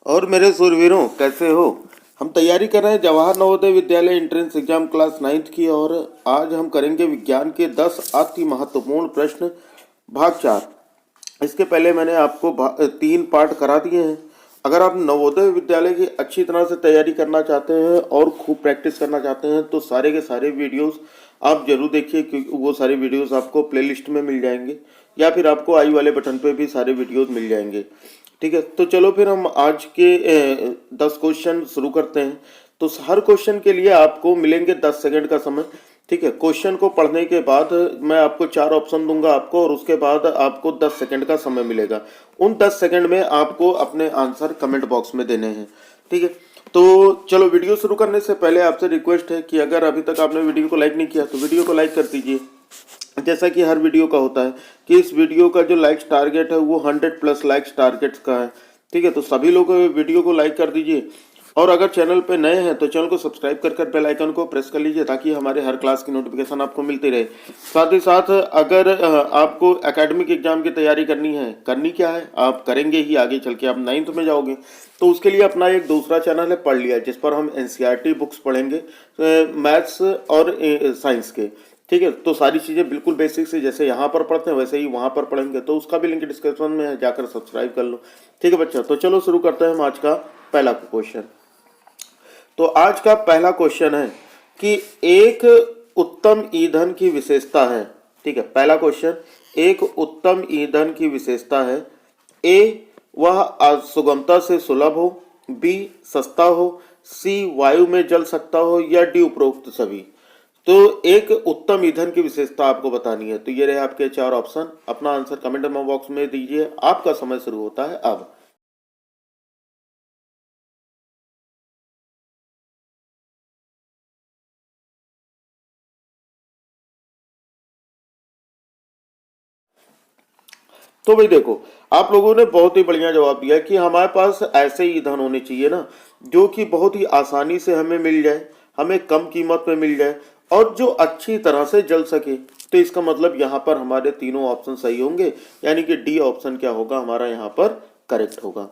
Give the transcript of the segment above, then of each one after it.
और मेरे सूरवीरों, कैसे हो? हम तैयारी कर रहे हैं Jawahar Navodaya Vidyalaya entrance exam class 9th की। और आज हम करेंगे विज्ञान के 10 अति महत्वपूर्ण प्रश्न, भाग 4। इसके पहले मैंने आपको 3 पार्ट करा दिए हैं। अगर आप नवोदय विद्यालय की अच्छी तरह से तैयारी करना चाहते हैं और खूब प्रैक्टिस करना चाहते हैं तो सारे के सारे वीडियोस आप जरूर देखिए, क्योंकि वो सारे वीडियोस आपको प्लेलिस्ट में मिल जाएंगे या फिर आपको आई वाले बटन पे भी सारे वीडियोस मिल जाएंगे। ठीक है, तो चलो फिर हम आज के 10 क्वेश्चन शुरू करते हैं। तो हर क्वेश्चन के लिए आपको मिलेंगे 10 सेकंड का समय। ठीक है, क्वेश्चन को पढ़ने के बाद मैं आपको 4 ऑप्शन दूंगा आपको, और उसके बाद आपको 10 सेकंड का समय मिलेगा। उन 10 सेकंड में आपको अपने आंसर कमेंट बॉक्स में देने हैं। ठीक है, तो चलो वीडियो शुरू करने से पहले आपसे रिक्वेस्ट है कि अगर अभी तक आपने वीडियो को लाइक नहीं किया तो वीडियो को लाइक कर दीजिए। जैसा कि हर वीडियो का होता है कि इस वीडियो का जो लाइक्स टारगेट है वो 100+ लाइक्स टारगेट्स का है। ठीक है, तो सभी लोग वीडियो को लाइक कर दीजिए, और अगर चैनल पे नए हैं तो चैनल को सब्सक्राइब कर बेल आइकन को प्रेस कर लीजिए ताकि हमारे हर क्लास की नोटिफिकेशन आपको मिलती रहे। साथ ही साथ अगर आपको एकेडमिक एग्जाम की तैयारी करनी है, करनी क्या है, आप करेंगे ही आगे चल के, आप 9th में जाओगे तो उसके लिए अपना एक दूसरा चैनल है पढ़ लिया, जिस पर हम एनसीईआरटी बुक्स पढ़ेंगे, मैथ्स और साइंस के। ठीक है, तो सारी चीज़ें बिल्कुल बेसिक से जैसे यहाँ पर पढ़ते हैं वैसे ही वहाँ पर पढ़ेंगे, तो उसका भी लिंक डिस्क्रिप्शन में है, जाकर सब्सक्राइब कर लो। ठीक है बच्चा, तो चलो शुरू करते हैं हम आज का पहला क्वेश्चन। तो आज का पहला क्वेश्चन है कि एक उत्तम ईंधन की विशेषता है। ठीक है, पहला क्वेश्चन, एक उत्तम ईंधन की विशेषता है। ए, वह सुगमता से सुलभ हो। बी, सस्ता हो। सी, वायु में जल सकता हो। या डी, उपरोक्त सभी। तो एक उत्तम ईंधन की विशेषता आपको बतानी है। तो ये रहे आपके 4 ऑप्शन। अपना आंसर कमेंट बॉक्स में दीजिए। आपका समय शुरू होता है अब। तो भाई देखो, आप लोगों ने बहुत ही बढ़िया जवाब दिया कि हमारे पास ऐसे ईंधन होने चाहिए ना जो कि बहुत ही आसानी से हमें मिल जाए, हमें कम कीमत में मिल जाए, और जो अच्छी तरह से जल सके। तो इसका मतलब यहाँ पर हमारे तीनों ऑप्शन सही होंगे, यानी कि डी ऑप्शन क्या होगा हमारा यहाँ पर करेक्ट होगा।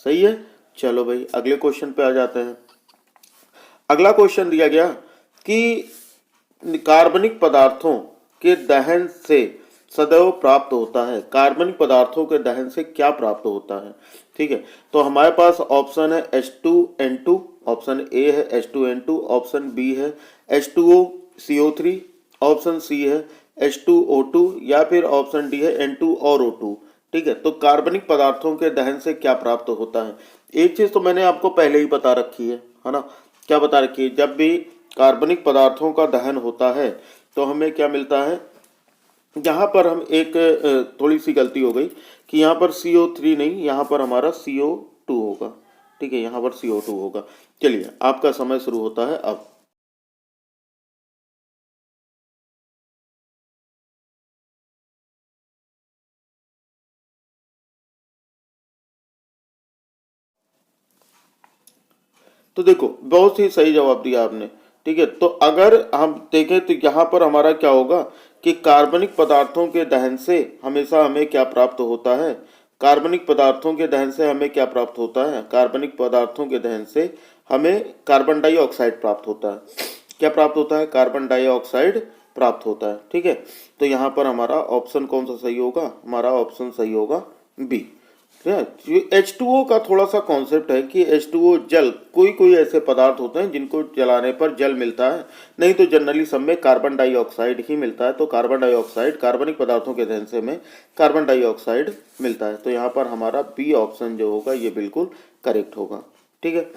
सही है। चलो भाई अगले क्वेश्चन पे आ जाते हैं। अगला क्वेश्चन दिया गया कि कार्बनिक पदार्थों के दहन से सदैव प्राप्त होता है। कार्बनिक पदार्थों के दहन से क्या प्राप्त होता है? ठीक है, तो हमारे पास ऑप्शन है H2N2, ऑप्शन ए है H2N2, ऑप्शन बी है H2O CO3, ऑप्शन सी है H2O2, या फिर ऑप्शन डी है N2 और O2। ठीक है, तो कार्बनिक पदार्थों के दहन से क्या प्राप्त होता है? एक चीज तो मैंने आपको पहले ही बता रखी है ना? क्या बता रखी है? जब भी कार्बनिक पदार्थों का दहन होता है तो हमें क्या मिलता है? यहाँ पर हम एक थोड़ी सी गलती हो गई कि यहाँ पर CO3 नहीं, यहाँ पर हमारा CO2 होगा। ठीक है, यहाँ पर CO2 होगा। चलिए आपका समय शुरू होता है अब। तो देखो, बहुत ही सही जवाब दिया आपने। ठीक है, तो अगर हम देखें तो यहाँ पर हमारा क्या होगा कि कार्बनिक पदार्थों के दहन से हमेशा हमें क्या प्राप्त होता है? कार्बनिक पदार्थों के दहन से हमें क्या प्राप्त होता है? कार्बनिक पदार्थों के दहन से हमें कार्बन डाइऑक्साइड प्राप्त होता है। क्या प्राप्त होता है? कार्बन डाइऑक्साइड प्राप्त होता है। ठीक है, तो यहाँ पर हमारा ऑप्शन कौन सा सही होगा? हमारा ऑप्शन सही होगा बी। H2O का थोड़ा सा कॉन्सेप्ट है कि H2O जल, कोई कोई ऐसे पदार्थ होते हैं जिनको जलाने पर जल मिलता है, नहीं तो जनरली सब में कार्बन डाइऑक्साइड ही मिलता है। तो कार्बन डाइऑक्साइड, कार्बनिक पदार्थों के दहन से हमें कार्बन डाइऑक्साइड मिलता है। तो यहाँ पर हमारा बी ऑप्शन जो होगा ये बिल्कुल करेक्ट होगा। ठीक है,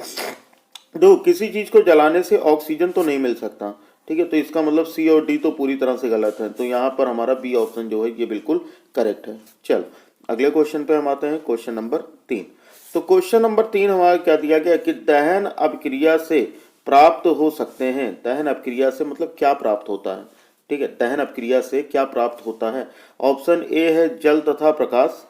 देखो किसी चीज को जलाने से ऑक्सीजन तो नहीं मिल सकता। ठीक है, तो इसका मतलब सी और डी तो पूरी तरह से गलत है। तो यहाँ पर हमारा बी ऑप्शन जो है ये बिल्कुल करेक्ट है। चलो अगले क्वेश्चन पे हम आते हैं, क्वेश्चन नंबर 3। तो क्वेश्चन नंबर 3 हमारा क्या दिया गया कि दहन अपक्रिया से प्राप्त हो सकते हैं। दहन अपक्रिया से मतलब क्या प्राप्त होता है? ठीक है, दहन अपक्रिया से क्या प्राप्त होता है? ऑप्शन ए है जल तथा प्रकाश,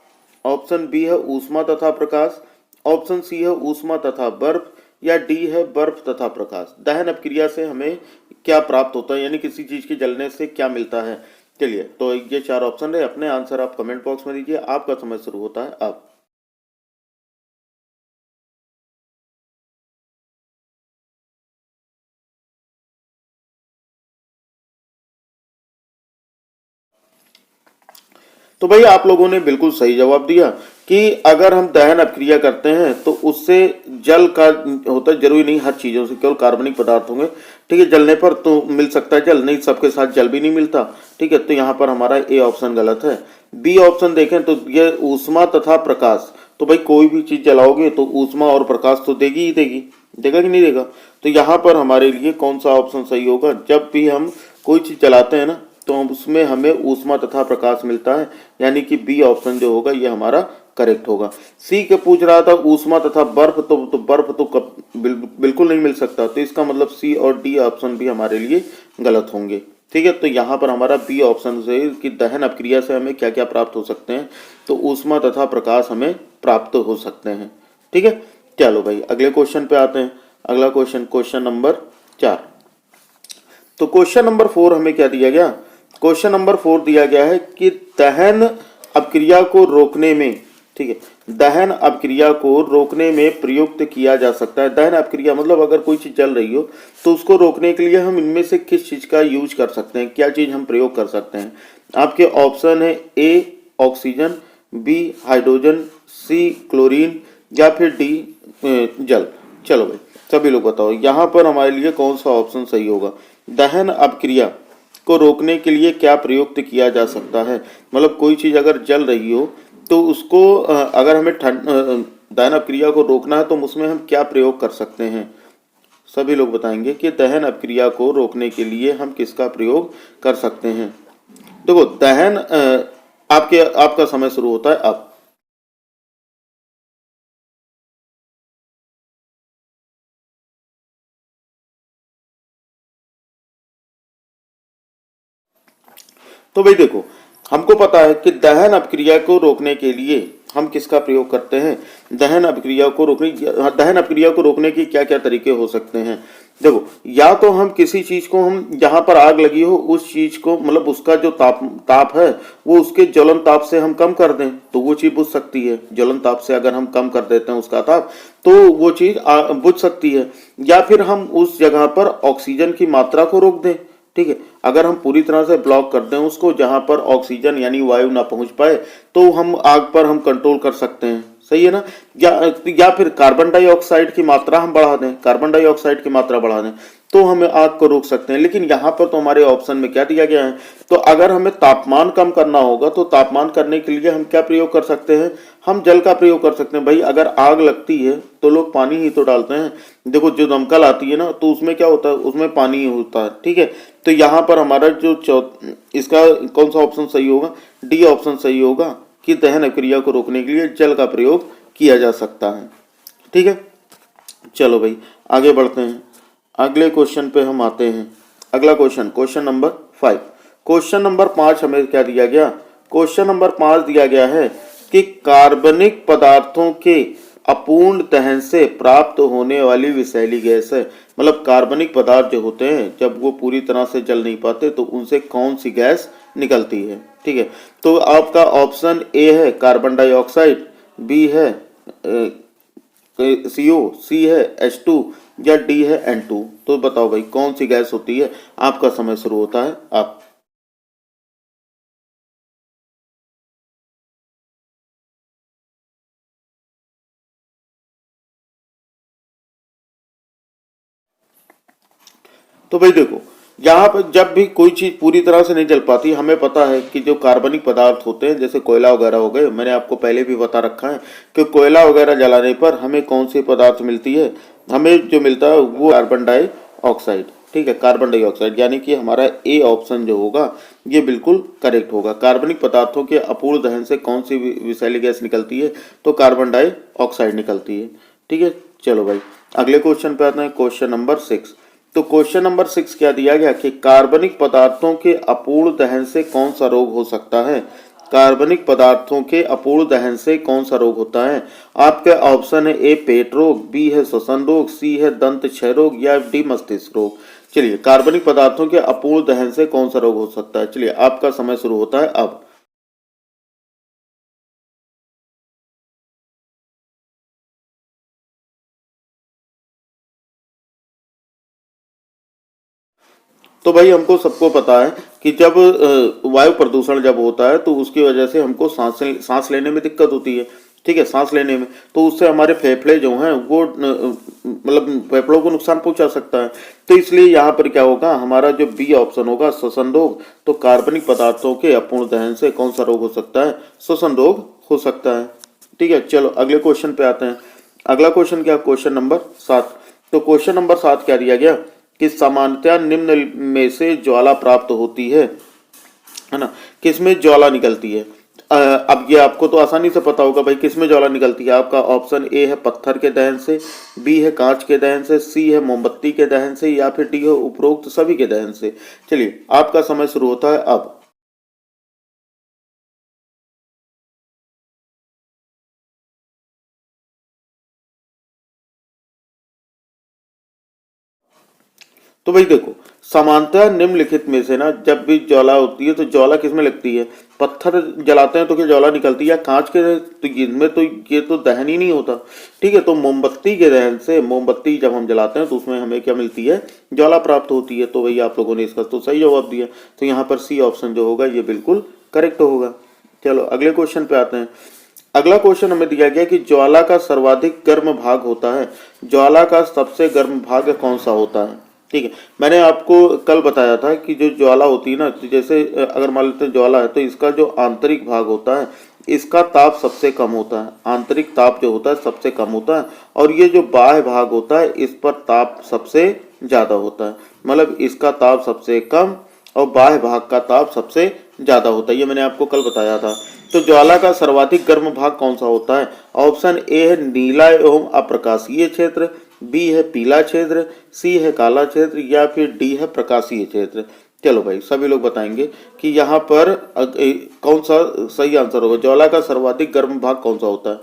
ऑप्शन बी है ऊष्मा तथा प्रकाश, ऑप्शन सी है ऊष्मा तथा बर्फ, या डी है बर्फ तथा प्रकाश। दहन अपक्रिया से हमें क्या प्राप्त होता है, यानी किसी चीज के जलने से क्या मिलता है? चलिए, तो ये 4 ऑप्शन है। अपने आंसर आप कमेंट बॉक्स में दीजिए। आपका समय शुरू होता है अब। तो भाई आप लोगों ने बिल्कुल सही जवाब दिया कि अगर हम दहन अपक्रिया करते हैं तो उससे जल का होता है, जरूरी नहीं हर चीजों से केवल कार्बनिक पदार्थ होंगे। ठीक है, जलने पर तो मिल सकता है जल, नहीं सबके साथ जल भी नहीं मिलता। ठीक है, तो यहाँ पर हमारा ए ऑप्शन गलत है। बी ऑप्शन देखें तो ये ऊष्मा तथा प्रकाश, तो भाई कोई भी चीज जलाओगे तो ऊष्मा और प्रकाश तो देगी ही देगी, देगा कि नहीं देगा। तो यहाँ पर हमारे लिए कौन सा ऑप्शन सही होगा, जब भी हम कोई चीज जलाते हैं ना तो हम उसमें हमें ऊष्मा तथा प्रकाश मिलता है, यानी कि बी ऑप्शन जो होगा ये हमारा करेक्ट होगा। सी के पूछ रहा था ऊष्मा तथा बर्फ, तो बर्फ तो बिल्कुल नहीं मिल सकता, तो इसका मतलब सी और डी ऑप्शन भी हमारे लिए गलत होंगे। ठीक है, तो यहाँ पर हमारा बी ऑप्शन से कि दहन अपक्रिया से हमें क्या क्या प्राप्त हो सकते हैं, तो ऊष्मा तथा प्रकाश हमें प्राप्त हो सकते हैं। ठीक है, चलो भाई अगले क्वेश्चन पे आते हैं। अगला क्वेश्चन, क्वेश्चन नंबर 4। तो क्वेश्चन नंबर 4 हमें क्या दिया गया, क्वेश्चन नंबर 4 दिया गया है कि दहन अपक्रिया को रोकने में, ठीक है, दहन अपक्रिया को रोकने में प्रयुक्त किया जा सकता है। दहन अपक्रिया मतलब अगर कोई चीज जल रही हो तो उसको रोकने के लिए हम इनमें से किस चीज का यूज कर सकते हैं, क्या चीज हम प्रयोग कर सकते हैं। आपके ऑप्शन है A oxygen, B hydrogen, C chlorine या फिर डी जल। चलो भाई सभी लोग बताओ यहाँ पर हमारे लिए कौन सा ऑप्शन सही होगा। दहन अपक्रिया को रोकने के लिए क्या प्रयुक्त किया जा सकता है, मतलब कोई चीज अगर जल रही हो तो उसको अगर हमें दहन अपक्रिया को रोकना है तो उसमें हम क्या प्रयोग कर सकते हैं। सभी लोग बताएंगे कि दहन अपक्रिया को रोकने के लिए हम किसका प्रयोग कर सकते हैं। देखो दहन आपका समय शुरू होता है अब। तो भाई देखो हमको पता है कि दहन अपक्रिया को रोकने के लिए हम किसका प्रयोग करते हैं। दहन अपक्रिया को रोकने के क्या क्या तरीके हो सकते हैं। देखो या तो हम किसी चीज को, हम जहां पर आग लगी हो उस चीज को, मतलब उसका जो ताप है वो उसके ज्वलन ताप से हम कम कर दें तो वो चीज बुझ सकती है। ज्वलन ताप से अगर हम कम कर देते हैं उसका ताप तो वो चीज बुझ सकती है। या फिर हम उस जगह पर ऑक्सीजन की मात्रा को रोक दें। ठीक है, अगर हम पूरी तरह से ब्लॉक कर दें उसको, जहां पर ऑक्सीजन यानी वायु ना पहुंच पाए, तो हम आग पर हम कंट्रोल कर सकते हैं। सही है ना। या फिर कार्बन डाइऑक्साइड की मात्रा हम बढ़ा दें, कार्बन डाइऑक्साइड की मात्रा बढ़ा दें तो हम आग को रोक सकते हैं। लेकिन यहाँ पर तो हमारे ऑप्शन में क्या दिया गया है, तो अगर हमें तापमान कम करना होगा तो तापमान करने के लिए हम क्या प्रयोग कर सकते हैं, हम जल का प्रयोग कर सकते हैं। भाई अगर आग लगती है तो लोग पानी ही तो डालते हैं। देखो जो दमकल आती है ना तो उसमें क्या होता है, उसमें पानी ही होता है। ठीक है, तो यहाँ पर हमारा जो इसका कौन सा ऑप्शन सही होगा, डी ऑप्शन सही होगा कि दहन अक्रिया को रोकने के लिए जल का प्रयोग किया जा सकता है। ठीक है, चलो भाई आगे बढ़ते हैं। अगले क्वेश्चन पे हम आते हैं। अगला question, question number 5। Question number 5 हमें क्या दिया गया, क्वेश्चन नंबर 5 दिया गया है कि कार्बनिक पदार्थों के अपूर्ण दहन से प्राप्त होने वाली विषैली गैस है। मतलब कार्बनिक पदार्थ जो होते हैं जब वो पूरी तरह से जल नहीं पाते तो उनसे कौन सी गैस निकलती है। ठीक है, तो आपका ऑप्शन ए है कार्बन डाइऑक्साइड, बी है CO, सी है H2 या डी है N2। तो बताओ भाई कौन सी गैस होती है। आपका समय शुरू होता है आप। तो भाई देखो यहाँ पर जब भी कोई चीज पूरी तरह से नहीं जल पाती, हमें पता है कि जो कार्बनिक पदार्थ होते हैं जैसे कोयला वगैरह हो गए, मैंने आपको पहले भी बता रखा है कि कोयला वगैरह जलाने पर हमें कौन सी पदार्थ मिलती है, हमें जो मिलता है वो कार्बन डाइऑक्साइड। ठीक है, कार्बन डाइऑक्साइड, यानी कि हमारा ए ऑप्शन जो होगा ये बिल्कुल करेक्ट होगा। कार्बनिक पदार्थों के अपूर्ण दहन से कौन सी विषैली गैस निकलती है, तो कार्बन डाइऑक्साइड निकलती है। ठीक है, चलो भाई अगले क्वेश्चन पे आते हैं, क्वेश्चन नंबर 6। तो क्वेश्चन नंबर 6 क्या दिया गया कि कार्बनिक पदार्थों के अपूर्ण दहन से कौन सा रोग हो सकता है। कार्बनिक पदार्थों के अपूर्ण दहन से कौन सा रोग होता है। आपके ऑप्शन है ए पेट रोग, बी है श्वसन रोग, सी है दंत क्षय रोग या डी मस्तिष्क रोग। चलिए कार्बनिक पदार्थों के अपूर्ण दहन से कौन सा रोग हो सकता है। चलिए आपका समय शुरू होता है अब। तो भाई हमको सबको पता है कि जब वायु प्रदूषण जब होता है तो उसकी वजह से हमको सांस लेने में दिक्कत होती है। ठीक है, सांस लेने में, तो उससे हमारे फेफड़े जो हैं वो मतलब फेफड़ों को नुकसान पहुंचा सकता है। तो इसलिए यहाँ पर क्या होगा, हमारा जो बी ऑप्शन होगा श्वसन रोग। तो कार्बनिक पदार्थों के अपूर्ण दहन से कौन सा रोग हो सकता है, श्वसन रोग हो सकता है। ठीक है, चलो अगले क्वेश्चन पे आते हैं। अगला क्वेश्चन क्या, क्वेश्चन नंबर 7। तो क्वेश्चन नंबर 7 क्या दिया गया कि सामान्यतः निम्न में से ज्वाला प्राप्त होती है ना, किसमें ज्वाला निकलती है। अब ये आपको तो आसानी से पता होगा भाई किसमें ज्वाला निकलती है। आपका ऑप्शन ए है पत्थर के दहन से, बी है कांच के दहन से, सी है मोमबत्ती के दहन से, या फिर डी है उपरोक्त सभी के दहन से। चलिए आपका समय शुरू होता है अब। तो भाई देखो, समानतः निम्नलिखित में से ना जब भी ज्वाला होती है तो ज्वाला किस में लगती है, पत्थर जलाते हैं तो क्या ज्वाला निकलती है, या कांच के, तो इनमें तो ये तो दहन ही नहीं होता। ठीक है, तो मोमबत्ती के दहन से, मोमबत्ती जब हम जलाते हैं तो उसमें हमें क्या मिलती है, ज्वाला प्राप्त होती है। तो भाई आप लोगों ने इसका तो सही जवाब दिया, तो यहाँ पर सी ऑप्शन जो होगा ये बिल्कुल करेक्ट होगा। चलो अगले क्वेश्चन पे आते हैं। अगला क्वेश्चन हमें दिया गया कि ज्वाला का सर्वाधिक गर्म भाग होता है, ज्वाला का सबसे गर्म भाग कौन सा होता है। ठीक है, मैंने आपको कल बताया था कि जो ज्वाला होती है ना, तो जैसे अगर मान लेते हैं ज्वाला है तो इसका जो आंतरिक भाग होता है इसका ताप सबसे कम होता है, आंतरिक ताप जो होता है सबसे कम होता है, और ये जो बाह्य भाग होता है इस पर ताप सबसे ज्यादा होता है। मतलब इसका ताप सबसे कम और बाह्य भाग का ताप सबसे ज्यादा होता है, ये मैंने आपको कल बताया था। तो ज्वाला का सर्वाधिक गर्म भाग कौन सा होता है। ऑप्शन ए है नीला एवं अप्रकाशीय क्षेत्र, बी है पीला क्षेत्र, सी है काला क्षेत्र, या फिर डी है प्रकाशीय क्षेत्र। चलो भाई सभी लोग बताएंगे कि यहाँ पर कौन सा सही आंसर होगा, ज्वाला का सर्वाधिक गर्म भाग कौन सा होता है।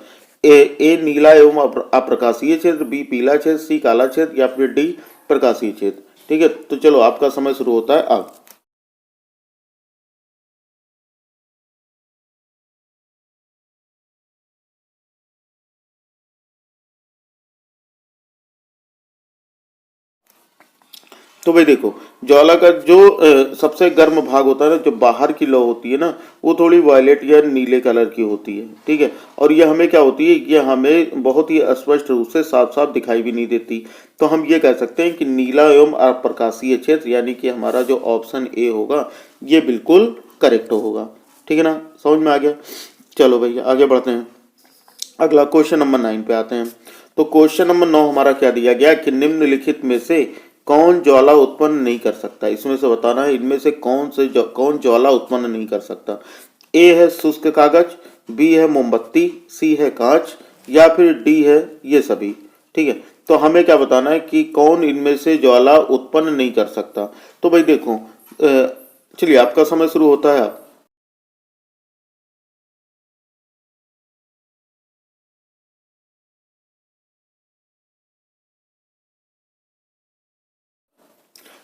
ए नीला एवं अप्रकाशीय क्षेत्र, बी पीला क्षेत्र, सी काला क्षेत्र, या फिर डी प्रकाशीय क्षेत्र। ठीक है, तो चलो आपका समय शुरू होता है अब। तो भाई देखो, ज्वाला का जो सबसे गर्म भाग होता है ना, जो बाहर की लौ होती है ना, वो थोड़ी वायलेट या नीले कलर की होती है। ठीक है, और ये हमें क्या होती है, ये हमें बहुत ही अस्पष्ट रूप से साफ साफ दिखाई भी नहीं देती। तो हम ये कह सकते हैं कि नीला एवं अप्रकाशीय क्षेत्र, यानी कि हमारा जो ऑप्शन ए होगा ये बिल्कुल करेक्ट होगा। ठीक है ना, समझ में आ गया। चलो भैया आगे बढ़ते हैं। अगला क्वेश्चन नंबर 9 पे आते हैं। तो क्वेश्चन नंबर 9 हमारा क्या दिया गया कि निम्नलिखित में से कौन ज्वाला उत्पन्न नहीं कर सकता। इसमें से बताना है इनमें से कौन ज्वाला उत्पन्न नहीं कर सकता। ए है शुष्क कागज, बी है मोमबत्ती, सी है कांच, या फिर डी है ये सभी। ठीक है, तो हमें क्या बताना है कि कौन इनमें से ज्वाला उत्पन्न नहीं कर सकता। तो भाई देखो, चलिए आपका समय शुरू होता है।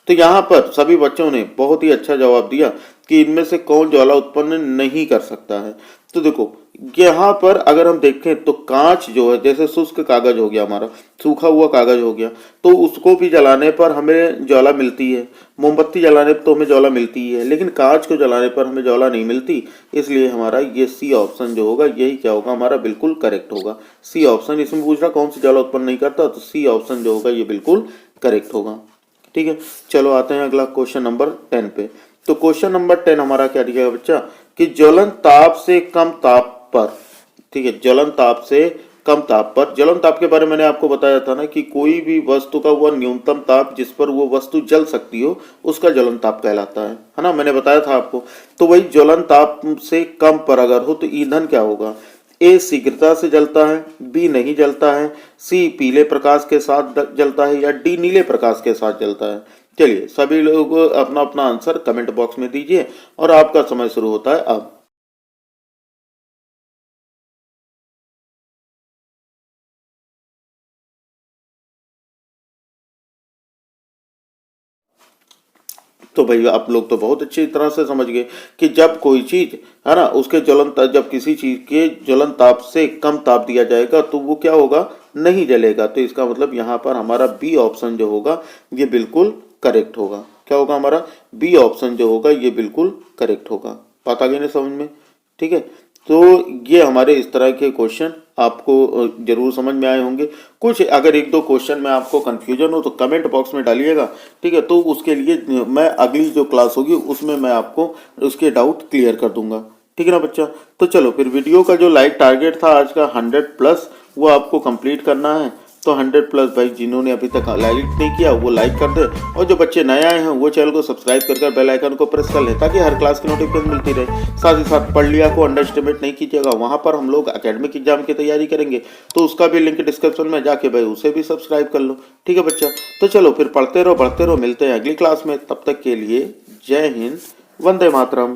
तो यहाँ पर सभी बच्चों ने बहुत ही अच्छा जवाब दिया कि इनमें से कौन ज्वाला उत्पन्न नहीं कर सकता है। तो देखो यहाँ पर अगर हम देखें तो कांच जो है, जैसे शुष्क कागज हो गया, हमारा सूखा हुआ कागज हो गया, तो उसको भी जलाने पर हमें ज्वाला मिलती है। मोमबत्ती जलाने पर तो हमें ज्वाला मिलती ही है, लेकिन कांच को जलाने पर हमें ज्वाला नहीं मिलती। इसलिए हमारा ये सी ऑप्शन जो होगा यही क्या होगा, हमारा बिल्कुल करेक्ट होगा। सी ऑप्शन, इसमें पूछ रहा कौन सी ज्वाला उत्पन्न नहीं करता, तो सी ऑप्शन जो होगा ये बिल्कुल करेक्ट होगा। ठीक है, चलो आते हैं अगला क्वेश्चन नंबर 10 पे। तो क्वेश्चन नंबर 10 हमारा क्या दिया बच्चा कि ज्वलन ताप से कम ताप पर। ठीक है, ज्वलन ताप से कम ताप पर। ज्वलन ताप के बारे में मैंने आपको बताया था ना कि कोई भी वस्तु का वह न्यूनतम ताप जिस पर वो वस्तु जल सकती हो उसका ज्वलन ताप कहलाता है ना, मैंने बताया था आपको। तो वही ज्वलन ताप से कम पर अगर हो तो ईंधन क्या होगा। ए शीघ्रता से जलता है, बी नहीं जलता है, सी पीले प्रकाश के साथ जलता है, या डी नीले प्रकाश के साथ जलता है। चलिए सभी लोग अपना अपना आंसर कमेंट बॉक्स में दीजिए और आपका समय शुरू होता है अब। तो भाई आप लोग तो बहुत अच्छी तरह से समझ गए कि जब कोई चीज है ना, उसके जब किसी चीज के ज्वलन ताप से कम ताप दिया जाएगा तो वो क्या होगा, नहीं जलेगा। तो इसका मतलब यहाँ पर हमारा बी ऑप्शन जो होगा ये बिल्कुल करेक्ट होगा। क्या होगा हमारा, बी ऑप्शन जो होगा ये बिल्कुल करेक्ट होगा। बात आ गई ना समझ में, ठीक है। तो ये हमारे इस तरह के क्वेश्चन आपको जरूर समझ में आए होंगे। कुछ अगर एक दो क्वेश्चन में आपको कंफ्यूजन हो तो कमेंट बॉक्स में डालिएगा, ठीक है। तो उसके लिए मैं अगली जो क्लास होगी उसमें मैं आपको उसके डाउट क्लियर कर दूंगा, ठीक है ना बच्चा। तो चलो फिर वीडियो का जो लाइक टारगेट था आज का 100+ वो आपको कंप्लीट करना है। तो 100+ भाई जिन्होंने अभी तक लाइक नहीं किया वो लाइक कर दे, और जो बच्चे नए आए हैं वो चैनल को सब्सक्राइब कर बेल आइकन को प्रेस कर ले ताकि हर क्लास की नोटिफिकेशन मिलती रहे। साथ ही साथ पढ़ लिया को अंडर एस्टिमेट नहीं कीजिएगा, वहाँ पर हम लोग एकेडमिक एग्जाम की तैयारी करेंगे, तो उसका भी लिंक डिस्क्रिप्शन में जाके भाई उसे भी सब्सक्राइब कर लो, ठीक है बच्चा। तो चलो फिर पढ़ते रहो बढ़ते रहो, मिलते हैं अगली क्लास में, तब तक के लिए जय हिंद, वंदे मातरम।